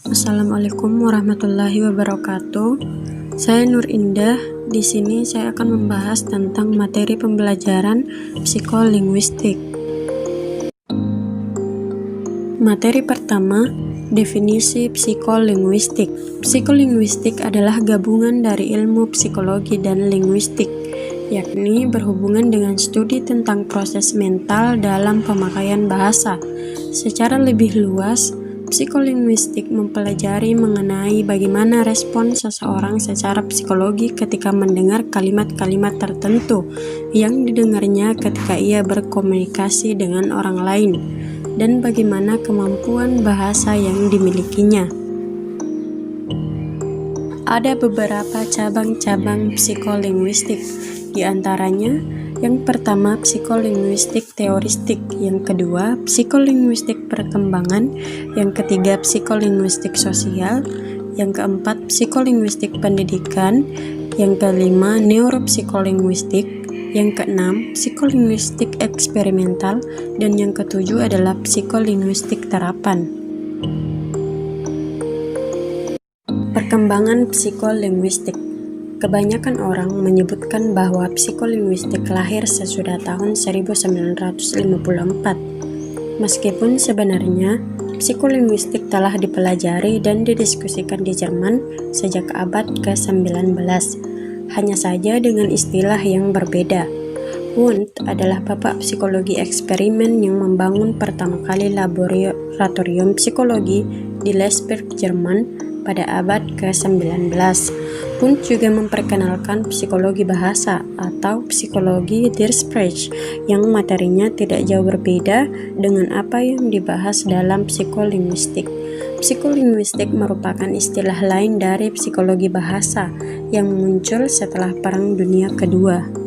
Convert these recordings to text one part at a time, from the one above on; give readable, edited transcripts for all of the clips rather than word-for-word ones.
Assalamualaikum warahmatullahi wabarakatuh. Saya Nur Indah. Di sini saya akan membahas tentang materi pembelajaran psikolinguistik. Materi pertama, definisi psikolinguistik. Psikolinguistik adalah gabungan dari ilmu psikologi dan linguistik, yakni berhubungan dengan studi tentang proses mental dalam pemakaian bahasa. Secara lebih luas, psikolinguistik mempelajari mengenai bagaimana respon seseorang secara psikologi ketika mendengar kalimat-kalimat tertentu yang didengarnya ketika ia berkomunikasi dengan orang lain, dan bagaimana kemampuan bahasa yang dimilikinya. Ada beberapa cabang-cabang psikolinguistik, di antaranya yang pertama psikolinguistik teoristik, yang kedua psikolinguistik perkembangan, yang ketiga psikolinguistik sosial, yang keempat psikolinguistik pendidikan, yang kelima neuropsikolinguistik, yang keenam psikolinguistik eksperimental, dan yang ketujuh adalah psikolinguistik terapan. Perkembangan psikolinguistik. Kebanyakan orang menyebutkan bahwa psikolinguistik lahir sesudah tahun 1954. Meskipun sebenarnya psikolinguistik telah dipelajari dan didiskusikan di Jerman sejak abad ke-19, hanya saja dengan istilah yang berbeda. Wundt adalah bapak psikologi eksperimen yang membangun pertama kali laboratorium psikologi di Leipzig, Jerman pada abad ke-19. Wundt juga memperkenalkan psikologi bahasa atau psikologi der Sprache yang materinya tidak jauh berbeda dengan apa yang dibahas dalam psikolinguistik. Psikolinguistik merupakan istilah lain dari psikologi bahasa yang muncul setelah Perang Dunia Kedua.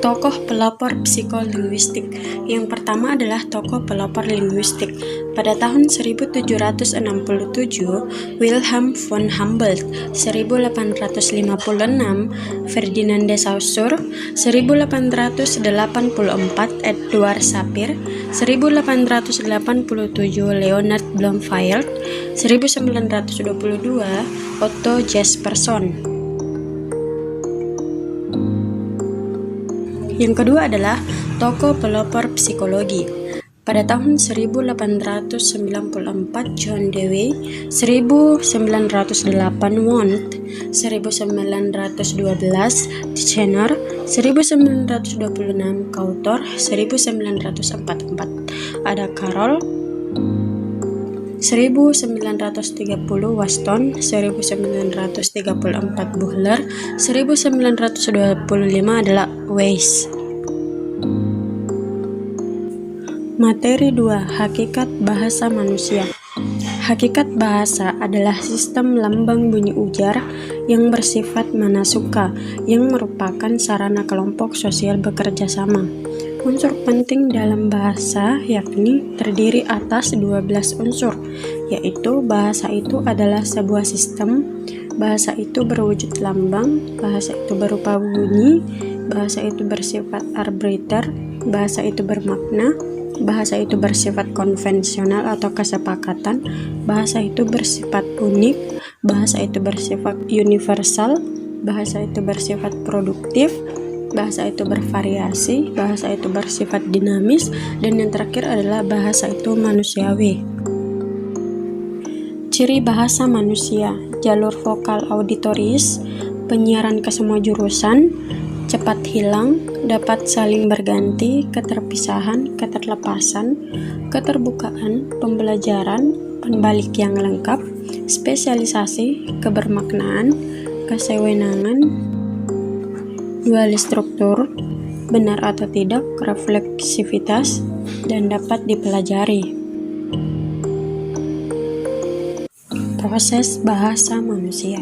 Tokoh pelopor psikolinguistik. Yang pertama adalah tokoh pelopor linguistik. Pada tahun 1767, Wilhelm von Humboldt, 1856, Ferdinand de Saussure, 1884, Edward Sapir, 1887, Leonard Bloomfield, 1922, Otto Jesperson. Yang kedua adalah tokoh pelopor psikologi. Pada tahun 1894, John Dewey, 1908, Wundt, 1912, Tschener, 1926, Kautor, 1944, ada Carroll, 1930, Waston, 1934, Buhler, 1925 adalah Weiss. Materi 2. Hakikat bahasa manusia. Hakikat bahasa adalah sistem lambang bunyi ujar yang bersifat manasuka, yang merupakan sarana kelompok sosial bekerja sama. Unsur penting dalam bahasa yakni terdiri atas 12 unsur, yaitu bahasa itu adalah sebuah sistem, bahasa itu berwujud lambang, bahasa itu berupa bunyi, bahasa itu bersifat arbiter, bahasa itu bermakna, bahasa itu bersifat konvensional atau kesepakatan, bahasa itu bersifat unik, bahasa itu bersifat universal, bahasa itu bersifat produktif, bahasa itu bervariasi, bahasa itu bersifat dinamis, dan yang terakhir adalah bahasa itu manusiawi. Ciri bahasa manusia: jalur vokal auditoris, penyiaran ke semua jurusan, cepat hilang, dapat saling berganti, keterpisahan, keterlepasan, keterbukaan, pembelajaran, pembalik yang lengkap, spesialisasi, kebermaknaan, kesewenangan, dualis struktur, benar atau tidak, refleksivitas, dan dapat dipelajari. Proses bahasa manusia.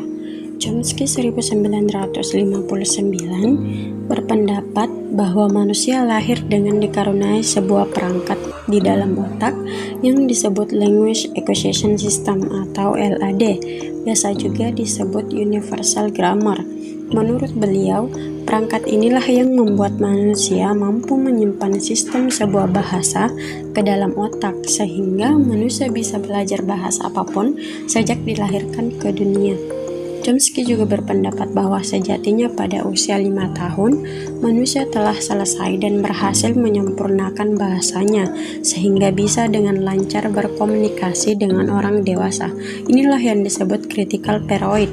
Chomsky 1959 berpendapat bahwa manusia lahir dengan dikaruniai sebuah perangkat di dalam otak yang disebut Language Acquisition System atau LAD, biasa juga disebut Universal Grammar. Menurut beliau, Perangkat inilah yang membuat manusia mampu menyimpan sistem sebuah bahasa ke dalam otak, sehingga manusia bisa belajar bahasa apapun sejak dilahirkan ke dunia. Chomsky juga berpendapat bahwa sejatinya pada usia 5 tahun, manusia telah selesai dan berhasil menyempurnakan bahasanya, sehingga bisa dengan lancar berkomunikasi dengan orang dewasa. Inilah yang disebut critical period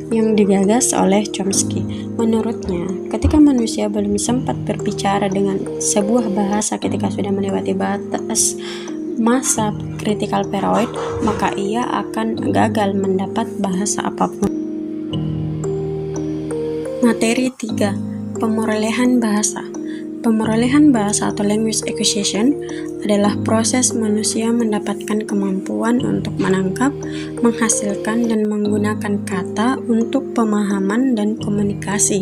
yang digagas oleh Chomsky. Menurutnya, ketika manusia belum sempat berbicara dengan sebuah bahasa ketika sudah melewati batas masa critical period, maka ia akan gagal mendapat bahasa apapun. Materi 3. Pemerolehan bahasa. Pemerolehan bahasa atau language acquisition adalah proses manusia mendapatkan kemampuan untuk menangkap, menghasilkan, dan menggunakan kata untuk pemahaman dan komunikasi.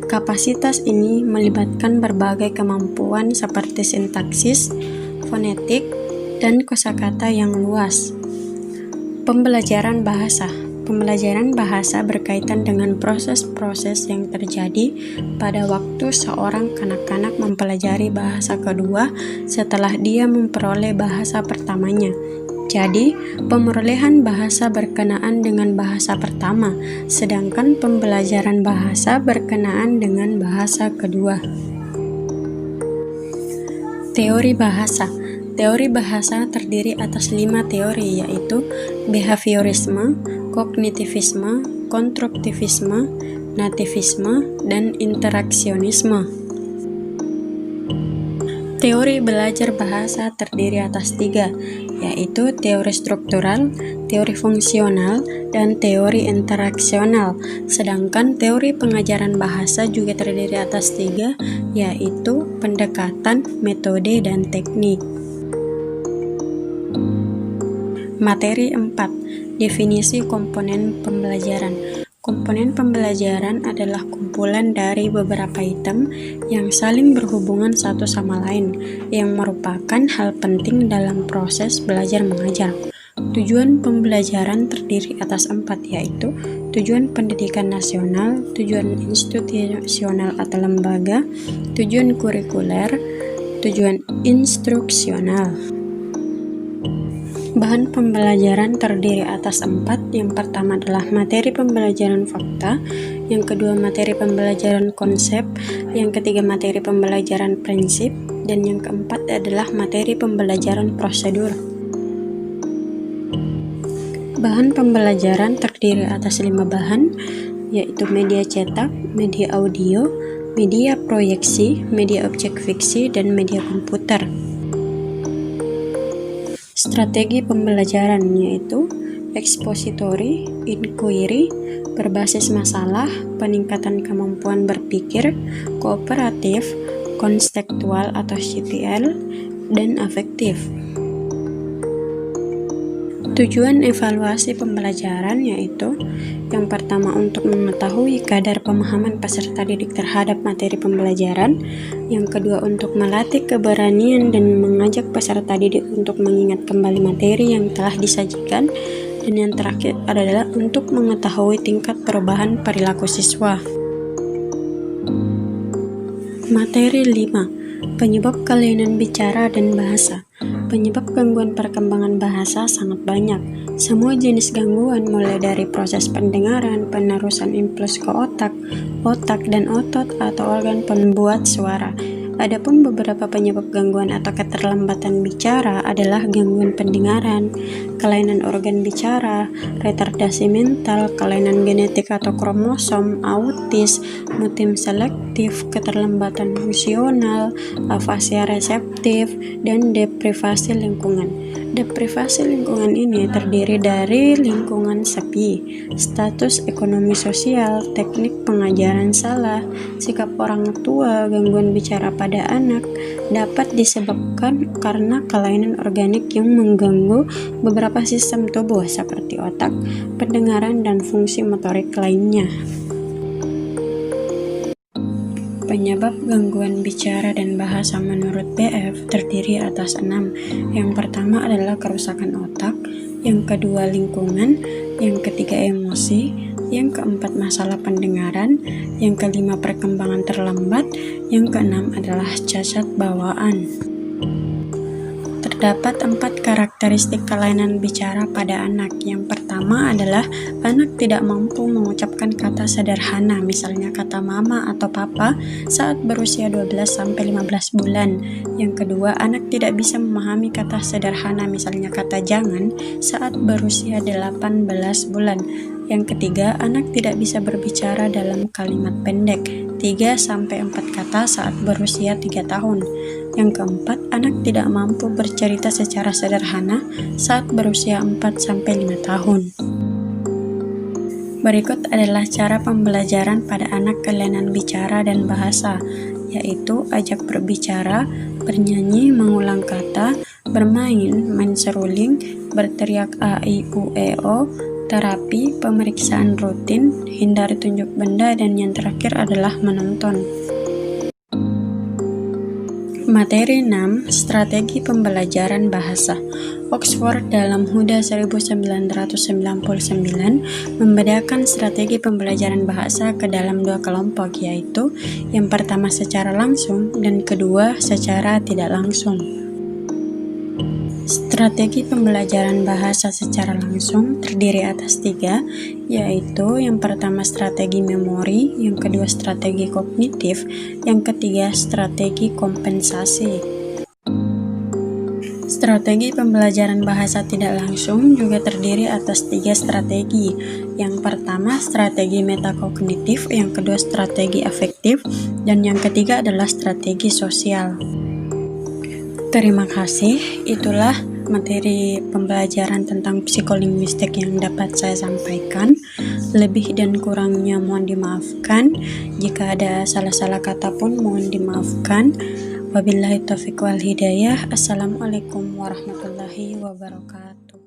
Kapasitas ini melibatkan berbagai kemampuan seperti sintaksis, fonetik, dan kosakata yang luas. Pembelajaran bahasa. Pembelajaran bahasa berkaitan dengan proses-proses yang terjadi pada waktu seorang kanak-kanak mempelajari bahasa kedua setelah dia memperoleh bahasa pertamanya. Jadi, pemerolehan bahasa berkenaan dengan bahasa pertama, sedangkan pembelajaran bahasa berkenaan dengan bahasa kedua. Teori bahasa. Teori bahasa terdiri atas 5 teori, yaitu behaviorisme, kognitivisme, konstruktivisme, nativisme, dan interaksionisme. Teori belajar bahasa terdiri atas 3, yaitu teori struktural, teori fungsional, dan teori interaksional. Sedangkan teori pengajaran bahasa juga terdiri atas 3, yaitu pendekatan, metode, dan teknik. Materi 4. Definisi komponen pembelajaran. Komponen pembelajaran adalah kumpulan dari beberapa item yang saling berhubungan satu sama lain, yang merupakan hal penting dalam proses belajar mengajar. Tujuan pembelajaran terdiri atas 4, yaitu tujuan pendidikan nasional, tujuan institusional atau lembaga, tujuan kurikuler, tujuan instruksional. Bahan pembelajaran terdiri atas 4. Yang pertama adalah materi pembelajaran fakta, yang kedua materi pembelajaran konsep, yang ketiga materi pembelajaran prinsip, dan yang keempat adalah materi pembelajaran prosedur. Bahan pembelajaran terdiri atas 5 bahan, yaitu media cetak, media audio, media proyeksi, media objek fiksi, dan media komputer. Strategi pembelajaran yaitu expository, inquiry, berbasis masalah, peningkatan kemampuan berpikir, kooperatif, konstektual atau CPL, dan afektif. Tujuan evaluasi pembelajaran yaitu yang pertama untuk mengetahui kadar pemahaman peserta didik terhadap materi pembelajaran, yang kedua untuk melatih keberanian dan mengajak peserta didik untuk mengingat kembali materi yang telah disajikan, dan yang terakhir adalah untuk mengetahui tingkat perubahan perilaku siswa. Materi 5. Penyebab kelainan bicara dan bahasa. Penyebab gangguan perkembangan bahasa sangat banyak. Semua jenis gangguan mulai dari proses pendengaran, penerusan impuls ke otak, dan otot atau organ pembuat suara. Adapun beberapa penyebab gangguan atau keterlambatan bicara adalah gangguan pendengaran, kelainan organ bicara, retardasi mental, kelainan genetik atau kromosom, autis, mutim selektif, keterlambatan fungsional, afasia reseptif, dan deprivasi lingkungan. Deprivasi lingkungan ini terdiri dari lingkungan sepi, status ekonomi sosial, teknik pengajaran salah, sikap orang tua, gangguan bicara pada anak, dapat disebabkan karena kelainan organik yang mengganggu beberapa sistem tubuh seperti otak, pendengaran, dan fungsi motorik lainnya. Penyebab gangguan bicara dan bahasa menurut BF terdiri atas 6. Yang pertama adalah kerusakan otak, yang kedua lingkungan, yang ketiga emosi, yang keempat masalah pendengaran, yang kelima perkembangan terlambat, yang keenam adalah cacat bawaan. Terdapat 4 karakteristik kelainan bicara pada anak. Yang pertama adalah anak tidak mampu mengucapkan kata sederhana, misalnya kata mama atau papa saat berusia 12-15 bulan. Yang kedua, anak tidak bisa memahami kata sederhana, misalnya kata jangan saat berusia 18 bulan. Yang ketiga, anak tidak bisa berbicara dalam kalimat pendek, 3-4 kata saat berusia 3 tahun. Yang keempat, anak tidak mampu bercerita secara sederhana saat berusia 4-5 tahun. Berikut adalah cara pembelajaran pada anak kelainan bicara dan bahasa, yaitu ajak berbicara, bernyanyi, mengulang kata, bermain, main seruling, berteriak a, i, u, e, o, terapi, pemeriksaan rutin, hindari tunjuk benda, dan yang terakhir adalah menonton. Materi 6. Strategi pembelajaran bahasa. Oxford dalam Huda 1999 membedakan strategi pembelajaran bahasa ke dalam 2 kelompok, yaitu yang pertama secara langsung dan kedua secara tidak langsung. Strategi pembelajaran bahasa secara langsung terdiri atas 3, yaitu yang pertama strategi memori, yang kedua strategi kognitif, yang ketiga strategi kompensasi. Strategi pembelajaran bahasa tidak langsung juga terdiri atas 3 strategi. Yang pertama strategi metakognitif, yang kedua strategi afektif, dan yang ketiga adalah strategi sosial. Terima kasih, itulah materi pembelajaran tentang psikolinguistik yang dapat saya sampaikan. Lebih dan kurangnya mohon dimaafkan. Jika ada salah-salah kata pun mohon dimaafkan. Wabillahi taufiq wal hidayah. Assalamualaikum warahmatullahi wabarakatuh.